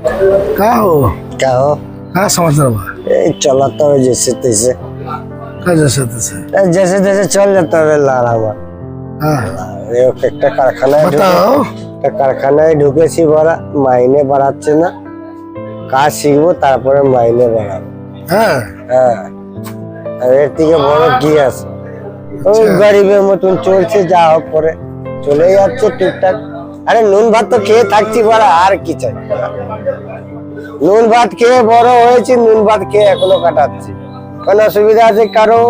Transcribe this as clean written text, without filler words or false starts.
का हो? क्या हो? का समाचार बा? चलाता है जैसे तैसे। का जैसे तैसे? जैसे तैसे चल जाता है लारा में। একটা কারখানায় बताओ। একটা কারখানায় ঢুকেছি বড়া মাইনে বাড়াচ্ছে না, কাজ শিখবো তারপরে মাইনে বাড়াবো। হ্যাঁ হ্যাঁ, আর এর থেকে বড় কি আছে? ওই গরিবের মতন চলছে, যা হোক করে চলে যাচ্ছে টুকটাক। আরে নুন ভাত তো খেয়ে থাকছি বড়া, আর কি চাই? নুন ভাত খেয়ে বড় হয়েছি, নুন ভাত খেয়ে এখনো কাটাচ্ছি। কোন অসুবিধা আছে কারো?